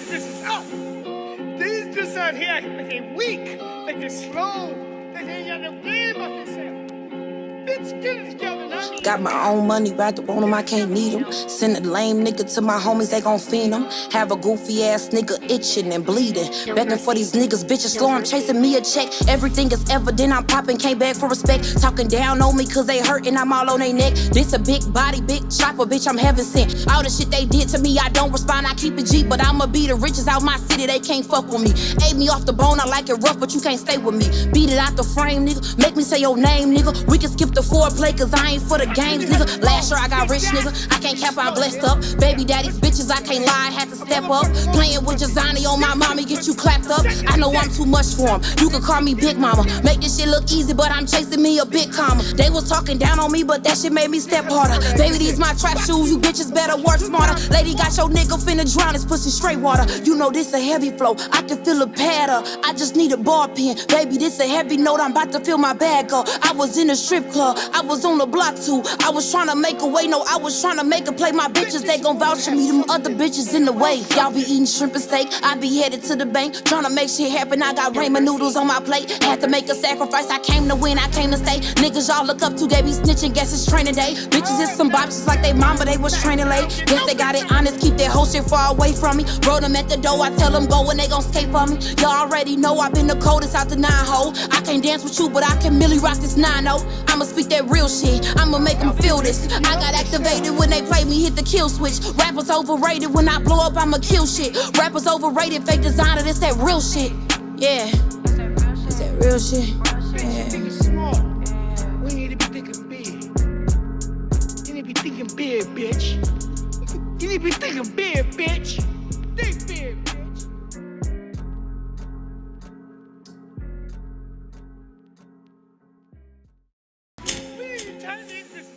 bitches up. These bitches out here, they weak, they slow, they ain't got no game up themselves. Bitch, get it together now. Got my own money, rather want them, I can't need them. Send a lame nigga to my homies, they gon' fiend them. Have a goofy ass nigga itching and bleeding. Begging for these niggas, bitches slow, I'm chasing me a check. Everything is evident, I'm popping, can't beg for respect. Talking down on me cause they hurtin', I'm all on they neck. This a big body, big chopper, bitch, I'm heaven sent. All the shit they did to me, I don't respond, I keep it G. But I'ma be the richest out my city, they can't fuck with me. Ate me off the bone, I like it rough, but you can't stay with me. Beat it out the frame, nigga, make me say your name, nigga. We can skip the foreplay cause I ain't for the games, nigga. Last year I got rich, nigga, I can't cap, I'm blessed up. Baby daddy's bitches, I can't lie, I had to step up. Playing with Jazani on my mommy, get you clapped up. I know I'm too much for him, you can call me Big Mama. Make this shit look easy, but I'm chasing me a big comma. They was talking down on me, but that shit made me step harder. Baby, these my trap shoes, you bitches better work smarter. Lady got your nigga finna drown his pussy straight water. You know this a heavy flow, I can feel a pad up. I just need a ball pen, baby, this a heavy note, I'm about to fill my bag up. I was in a strip club, I was on the block too. I was trying to make a way, no, I was trying to make a play. My bitches, they gon' vouch for me, them other bitches in the way. Y'all be eating shrimp and steak, I be headed to the bank, trying to make shit happen. I got ramen noodles on my plate, had to make a sacrifice. I came to win, I came to stay. Niggas y'all look up to, they be snitching, guess it's training day. Bitches is some bops like they mama, they was training late. Guess they got it honest, keep their whole shit far away from me. Bro them at the door, I tell them go and they gon' skate for me. Y'all already know I been the coldest out the 9-hole. I can't dance with you, but I can really rock this 9-0. I'ma speak that real shit, I'ma make them feel this. I got activated when they play me, hit the kill switch. Rappers overrated, when I blow up, I'ma kill shit. Rappers overrated, fake designer, this that real shit. Yeah, it's that real shit. Yeah. We need to be thinking big. You need to be thinking big, bitch. You need to be thinking big, bitch. Think big, bitch. We need to turn these bitches